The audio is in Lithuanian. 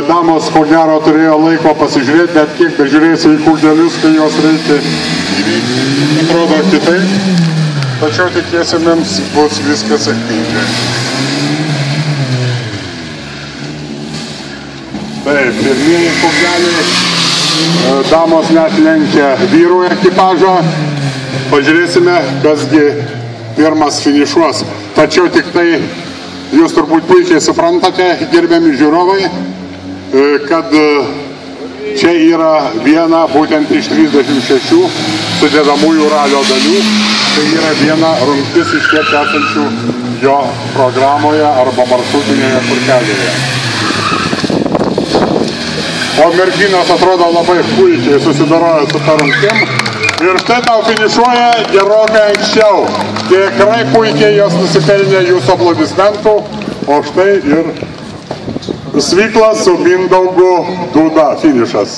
Damos ko gero turėjo laiko pasižiūrėti, bet kiek bežiūrėsiu į kūdelius, kai jos reikia įvykti, atrodo kitaip. Tačiau tikėsimėms bus viskas sėkmingai. Taip, pirmieji kūdeliai. Damos net lenkia vyrų ekipažą. Pažiūrėsime, kasgi pirmas finišuos. Tačiau tik tai jūs turbūt puikiai suprantate, gerbiami žiūrovai, kad čia yra viena būtent iš 36 sudėdamųjų ralio dalių. Tai yra viena rungtis iš tiek esančių jo programoje arba maršrutinėje kurkelėje. O merginos atrodo labai puikiai susidaroja su ta rungtim. Ir štai tau finišuoja gerokai anksčiau. Tikrai puikiai jos nusipelnė jūsų aplodismentų. O štai ir Svyklas su Mindaugu Dūda finišas.